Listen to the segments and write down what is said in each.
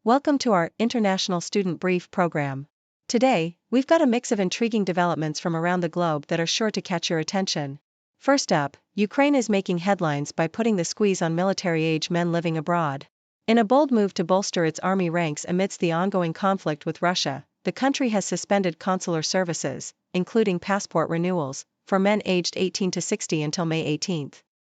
Welcome to our International Student Brief program. Today, we've got a mix of intriguing developments from around the globe that are sure to catch your attention. First up, Ukraine is making headlines by putting the squeeze on military-age men living abroad. In a bold move to bolster its army ranks amidst the ongoing conflict with Russia, the country has suspended consular services, including passport renewals, for men aged 18 to 60 until May 18.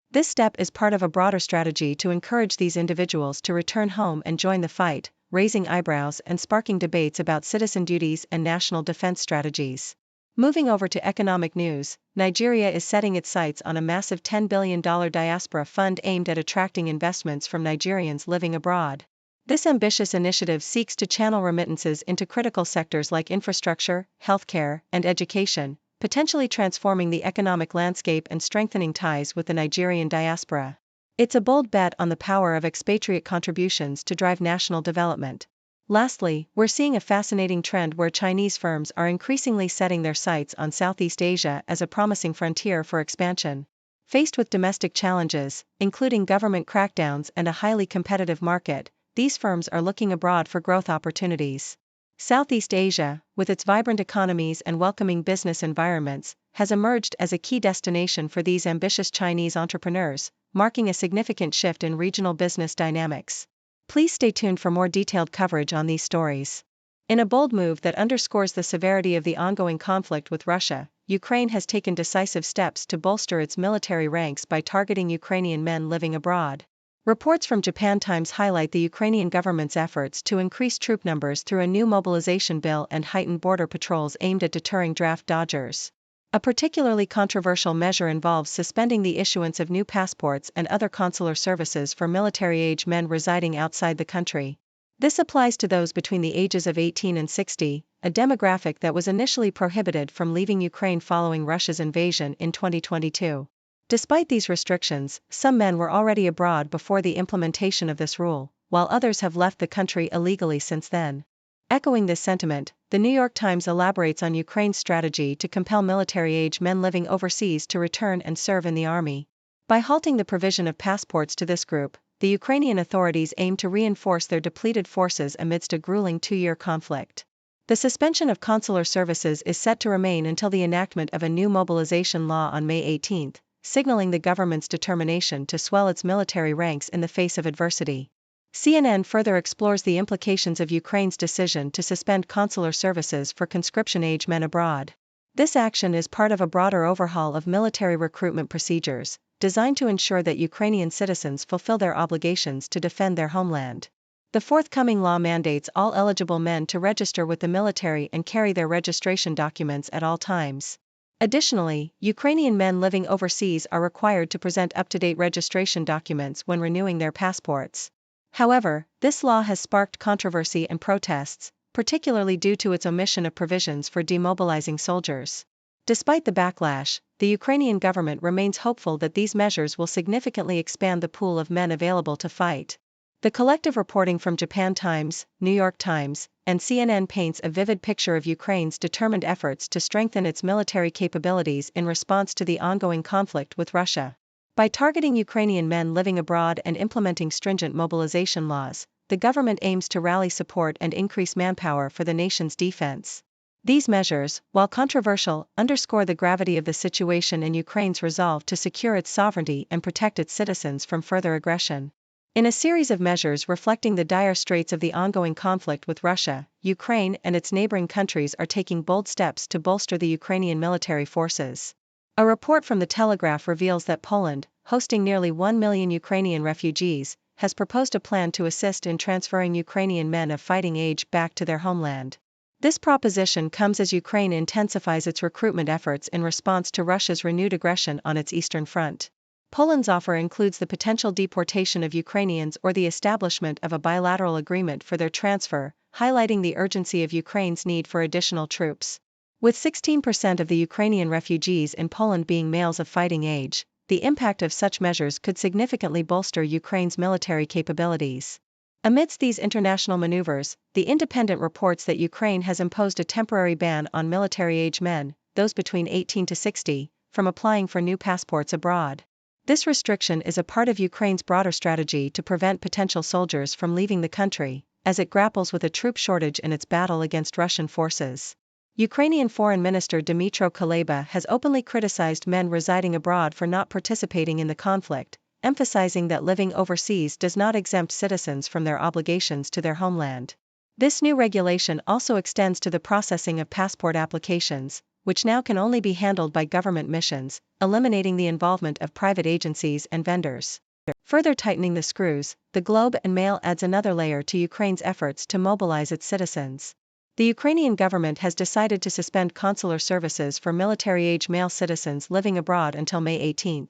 This step is part of a broader strategy to encourage these individuals to return home and join the fight, raising eyebrows and sparking debates about citizen duties and national defense strategies. Moving over to economic news, Nigeria is setting its sights on a massive $10 billion diaspora fund aimed at attracting investments from Nigerians living abroad. This ambitious initiative seeks to channel remittances into critical sectors like infrastructure, healthcare, and education, potentially transforming the economic landscape and strengthening ties with the Nigerian diaspora. It's a bold bet on the power of expatriate contributions to drive national development. Lastly, we're seeing a fascinating trend where Chinese firms are increasingly setting their sights on Southeast Asia as a promising frontier for expansion. Faced with domestic challenges, including government crackdowns and a highly competitive market, these firms are looking abroad for growth opportunities. Southeast Asia, with its vibrant economies and welcoming business environments, has emerged as a key destination for these ambitious Chinese entrepreneurs, marking a significant shift in regional business dynamics. Please stay tuned for more detailed coverage on these stories. In a bold move that underscores the severity of the ongoing conflict with Russia, Ukraine has taken decisive steps to bolster its military ranks by targeting Ukrainian men living abroad. Reports from Japan Times highlight the Ukrainian government's efforts to increase troop numbers through a new mobilization bill and heightened border patrols aimed at deterring draft dodgers. A particularly controversial measure involves suspending the issuance of new passports and other consular services for military-age men residing outside the country. This applies to those between the ages of 18 and 60, a demographic that was initially prohibited from leaving Ukraine following Russia's invasion in 2022. Despite these restrictions, some men were already abroad before the implementation of this rule, while others have left the country illegally since then. Echoing this sentiment, the New York Times elaborates on Ukraine's strategy to compel military-age men living overseas to return and serve in the army. By halting the provision of passports to this group, the Ukrainian authorities aim to reinforce their depleted forces amidst a grueling two-year conflict. The suspension of consular services is set to remain until the enactment of a new mobilization law on May 18, signaling the government's determination to swell its military ranks in the face of adversity. CNN further explores the implications of Ukraine's decision to suspend consular services for conscription-age men abroad. This action is part of a broader overhaul of military recruitment procedures, designed to ensure that Ukrainian citizens fulfill their obligations to defend their homeland. The forthcoming law mandates all eligible men to register with the military and carry their registration documents at all times. Additionally, Ukrainian men living overseas are required to present up-to-date registration documents when renewing their passports. However, this law has sparked controversy and protests, particularly due to its omission of provisions for demobilizing soldiers. Despite the backlash, the Ukrainian government remains hopeful that these measures will significantly expand the pool of men available to fight. The collective reporting from Japan Times, New York Times, and CNN paints a vivid picture of Ukraine's determined efforts to strengthen its military capabilities in response to the ongoing conflict with Russia. By targeting Ukrainian men living abroad and implementing stringent mobilization laws, the government aims to rally support and increase manpower for the nation's defense. These measures, while controversial, underscore the gravity of the situation and Ukraine's resolve to secure its sovereignty and protect its citizens from further aggression. In a series of measures reflecting the dire straits of the ongoing conflict with Russia, Ukraine and its neighboring countries are taking bold steps to bolster the Ukrainian military forces. A report from The Telegraph reveals that Poland, hosting nearly 1 million Ukrainian refugees, has proposed a plan to assist in transferring Ukrainian men of fighting age back to their homeland. This proposition comes as Ukraine intensifies its recruitment efforts in response to Russia's renewed aggression on its eastern front. Poland's offer includes the potential deportation of Ukrainians or the establishment of a bilateral agreement for their transfer, highlighting the urgency of Ukraine's need for additional troops. With 16% of the Ukrainian refugees in Poland being males of fighting age, the impact of such measures could significantly bolster Ukraine's military capabilities. Amidst these international maneuvers, The Independent reports that Ukraine has imposed a temporary ban on military-age men, those between 18 to 60, from applying for new passports abroad. This restriction is a part of Ukraine's broader strategy to prevent potential soldiers from leaving the country, as it grapples with a troop shortage in its battle against Russian forces. Ukrainian Foreign Minister Dmytro Kuleba has openly criticized men residing abroad for not participating in the conflict, emphasizing that living overseas does not exempt citizens from their obligations to their homeland. This new regulation also extends to the processing of passport applications, which now can only be handled by government missions, eliminating the involvement of private agencies and vendors. Further tightening the screws, the Globe and Mail adds another layer to Ukraine's efforts to mobilize its citizens. The Ukrainian government has decided to suspend consular services for military-age male citizens living abroad until May 18.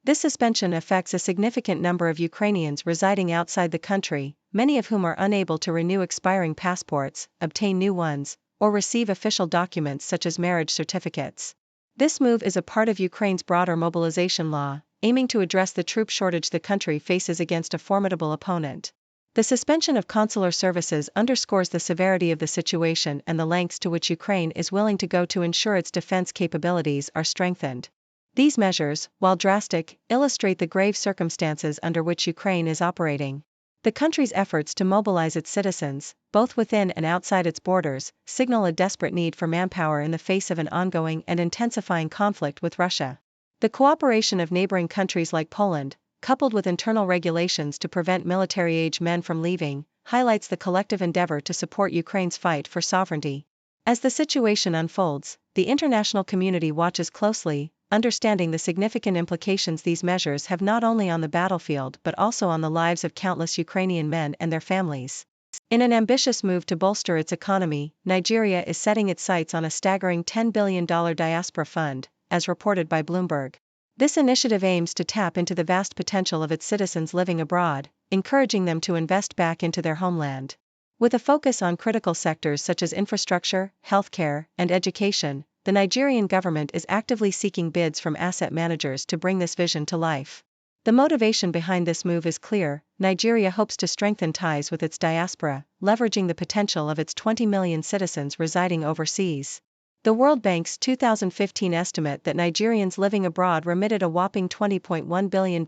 This suspension affects a significant number of Ukrainians residing outside the country, many of whom are unable to renew expiring passports, obtain new ones, or receive official documents such as marriage certificates. This move is a part of Ukraine's broader mobilization law, aiming to address the troop shortage the country faces against a formidable opponent. The suspension of consular services underscores the severity of the situation and the lengths to which Ukraine is willing to go to ensure its defense capabilities are strengthened. These measures, while drastic, illustrate the grave circumstances under which Ukraine is operating. The country's efforts to mobilize its citizens, both within and outside its borders, signal a desperate need for manpower in the face of an ongoing and intensifying conflict with Russia. The cooperation of neighboring countries like Poland, coupled with internal regulations to prevent military-age men from leaving, highlights the collective endeavor to support Ukraine's fight for sovereignty. As the situation unfolds, the international community watches closely, understanding the significant implications these measures have not only on the battlefield but also on the lives of countless Ukrainian men and their families. In an ambitious move to bolster its economy, Nigeria is setting its sights on a staggering $10 billion Diaspora fund, as reported by Bloomberg. This initiative aims to tap into the vast potential of its citizens living abroad, encouraging them to invest back into their homeland. With a focus on critical sectors such as infrastructure, healthcare, and education, the Nigerian government is actively seeking bids from asset managers to bring this vision to life. The motivation behind this move is clear: Nigeria hopes to strengthen ties with its diaspora, leveraging the potential of its 20 million citizens residing overseas. The World Bank's 2015 estimate that Nigerians living abroad remitted a whopping $20.1 billion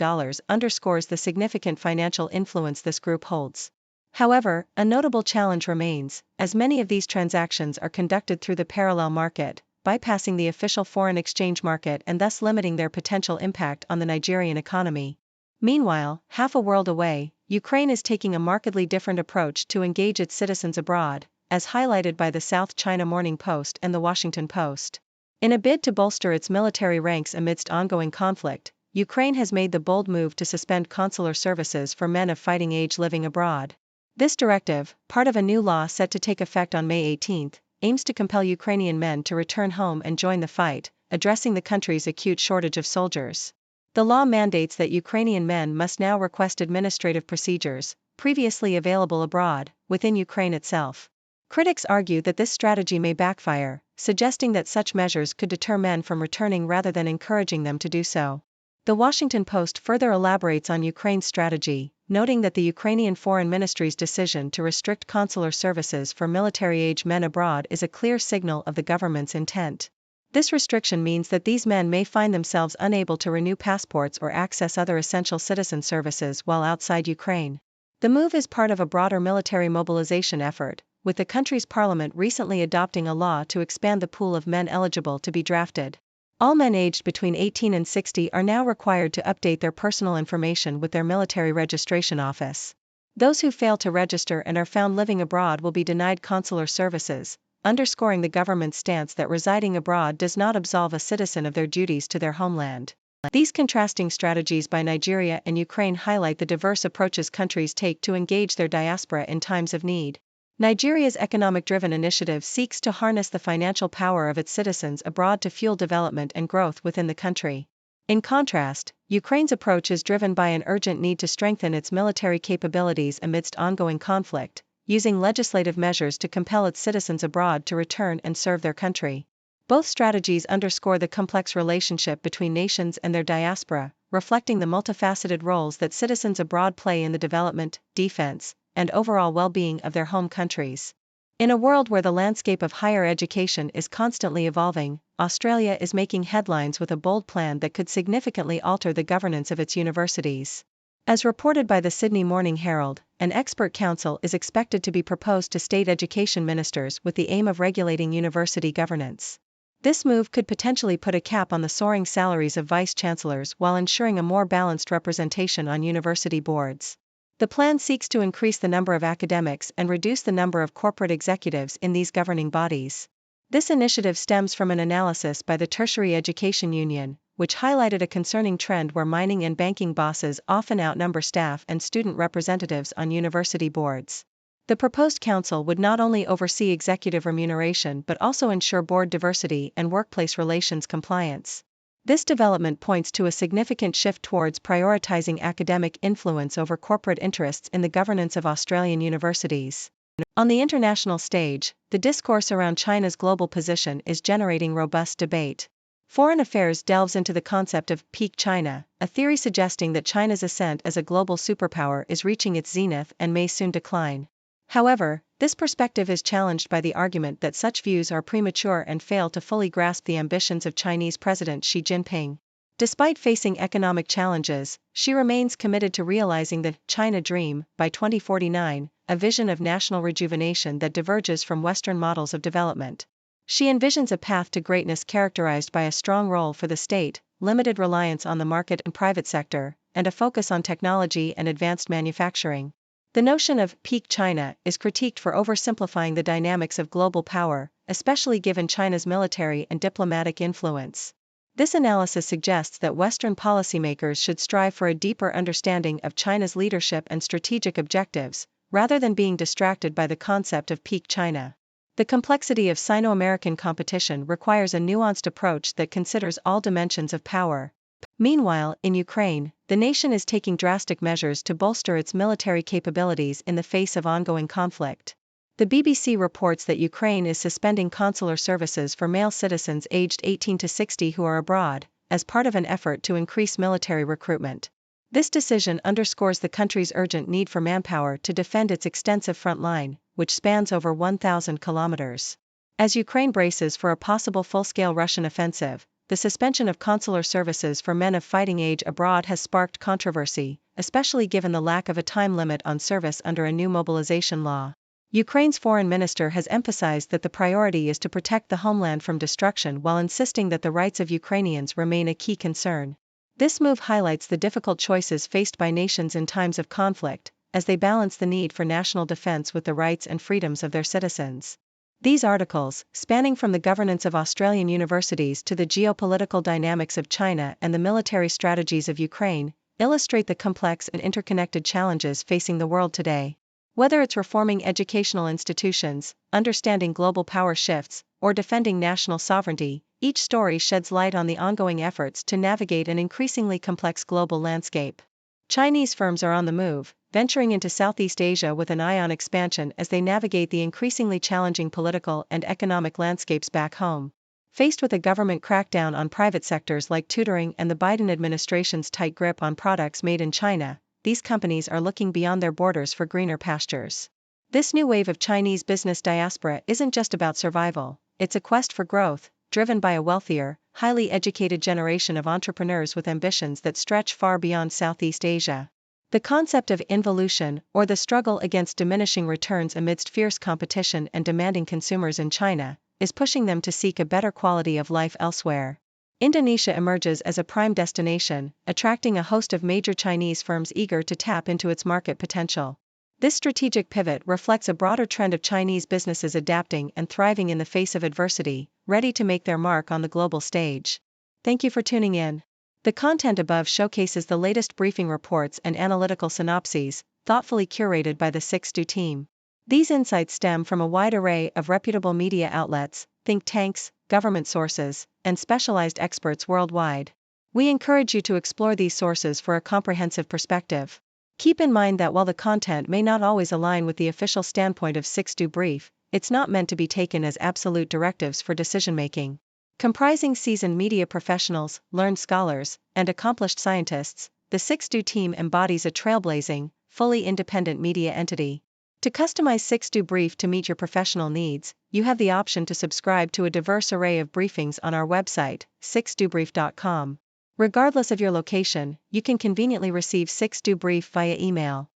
underscores the significant financial influence this group holds. However, a notable challenge remains, as many of these transactions are conducted through the parallel market, bypassing the official foreign exchange market and thus limiting their potential impact on the Nigerian economy. Meanwhile, half a world away, Ukraine is taking a markedly different approach to engage its citizens abroad, as highlighted by the South China Morning Post and the Washington Post. In a bid to bolster its military ranks amidst ongoing conflict, Ukraine has made the bold move to suspend consular services for men of fighting age living abroad. This directive, part of a new law set to take effect on May 18, aims to compel Ukrainian men to return home and join the fight, addressing the country's acute shortage of soldiers. The law mandates that Ukrainian men must now request administrative procedures, previously available abroad, within Ukraine itself. Critics argue that this strategy may backfire, suggesting that such measures could deter men from returning rather than encouraging them to do so. The Washington Post further elaborates on Ukraine's strategy, noting that the Ukrainian Foreign Ministry's decision to restrict consular services for military-age men abroad is a clear signal of the government's intent. This restriction means that these men may find themselves unable to renew passports or access other essential citizen services while outside Ukraine. The move is part of a broader military mobilization effort, with the country's parliament recently adopting a law to expand the pool of men eligible to be drafted. All men aged between 18 and 60 are now required to update their personal information with their military registration office. Those who fail to register and are found living abroad will be denied consular services, underscoring the government's stance that residing abroad does not absolve a citizen of their duties to their homeland. These contrasting strategies by Nigeria and Ukraine highlight the diverse approaches countries take to engage their diaspora in times of need. Nigeria's economic-driven initiative seeks to harness the financial power of its citizens abroad to fuel development and growth within the country. In contrast, Ukraine's approach is driven by an urgent need to strengthen its military capabilities amidst ongoing conflict, using legislative measures to compel its citizens abroad to return and serve their country. Both strategies underscore the complex relationship between nations and their diaspora, reflecting the multifaceted roles that citizens abroad play in the development, defense, and overall well-being of their home countries. In a world where the landscape of higher education is constantly evolving, Australia is making headlines with a bold plan that could significantly alter the governance of its universities. As reported by the Sydney Morning Herald, an expert council is expected to be proposed to state education ministers with the aim of regulating university governance. This move could potentially put a cap on the soaring salaries of vice-chancellors while ensuring a more balanced representation on university boards. The plan seeks to increase the number of academics and reduce the number of corporate executives in these governing bodies. This initiative stems from an analysis by the Tertiary Education Union, which highlighted a concerning trend where mining and banking bosses often outnumber staff and student representatives on university boards. The proposed council would not only oversee executive remuneration but also ensure board diversity and workplace relations compliance. This development points to a significant shift towards prioritizing academic influence over corporate interests in the governance of Australian universities. On the international stage, the discourse around China's global position is generating robust debate. Foreign Affairs delves into the concept of peak China, a theory suggesting that China's ascent as a global superpower is reaching its zenith and may soon decline. However, this perspective is challenged by the argument that such views are premature and fail to fully grasp the ambitions of Chinese President Xi Jinping. Despite facing economic challenges, Xi remains committed to realizing the China Dream by 2049, a vision of national rejuvenation that diverges from Western models of development. Xi envisions a path to greatness characterized by a strong role for the state, limited reliance on the market and private sector, and a focus on technology and advanced manufacturing. The notion of peak China is critiqued for oversimplifying the dynamics of global power, especially given China's military and diplomatic influence. This analysis suggests that Western policymakers should strive for a deeper understanding of China's leadership and strategic objectives, rather than being distracted by the concept of peak China. The complexity of Sino-American competition requires a nuanced approach that considers all dimensions of power. Meanwhile, in Ukraine, the nation is taking drastic measures to bolster its military capabilities in the face of ongoing conflict. The BBC reports that Ukraine is suspending consular services for male citizens aged 18 to 60 who are abroad, as part of an effort to increase military recruitment. This decision underscores the country's urgent need for manpower to defend its extensive front line, which spans over 1,000 kilometers. As Ukraine braces for a possible full-scale Russian offensive, the suspension of consular services for men of fighting age abroad has sparked controversy, especially given the lack of a time limit on service under a new mobilization law. Ukraine's foreign minister has emphasized that the priority is to protect the homeland from destruction while insisting that the rights of Ukrainians remain a key concern. This move highlights the difficult choices faced by nations in times of conflict, as they balance the need for national defense with the rights and freedoms of their citizens. These articles, spanning from the governance of Australian universities to the geopolitical dynamics of China and the military strategies of Ukraine, illustrate the complex and interconnected challenges facing the world today. Whether it's reforming educational institutions, understanding global power shifts, or defending national sovereignty, each story sheds light on the ongoing efforts to navigate an increasingly complex global landscape. Chinese firms are on the move, venturing into Southeast Asia with an eye on expansion as they navigate the increasingly challenging political and economic landscapes back home. Faced with a government crackdown on private sectors like tutoring and the Biden administration's tight grip on products made in China, these companies are looking beyond their borders for greener pastures. This new wave of Chinese business diaspora isn't just about survival, it's a quest for growth, driven by a wealthier, highly educated generation of entrepreneurs with ambitions that stretch far beyond Southeast Asia. The concept of involution, or the struggle against diminishing returns amidst fierce competition and demanding consumers in China, is pushing them to seek a better quality of life elsewhere. Indonesia emerges as a prime destination, attracting a host of major Chinese firms eager to tap into its market potential. This strategic pivot reflects a broader trend of Chinese businesses adapting and thriving in the face of adversity, ready to make their mark on the global stage. Thank you for tuning in. The content above showcases the latest briefing reports and analytical synopses, thoughtfully curated by the 6Do team. These insights stem from a wide array of reputable media outlets, think tanks, government sources, and specialized experts worldwide. We encourage you to explore these sources for a comprehensive perspective. Keep in mind that while the content may not always align with the official standpoint of 6Do Brief, it's not meant to be taken as absolute directives for decision-making. Comprising seasoned media professionals, learned scholars, and accomplished scientists, the 6Do team embodies a trailblazing, fully independent media entity. To customize 6Do Brief to meet your professional needs, you have the option to subscribe to a diverse array of briefings on our website, 6dobrief.com. Regardless of your location, you can conveniently receive 6 do brief via email.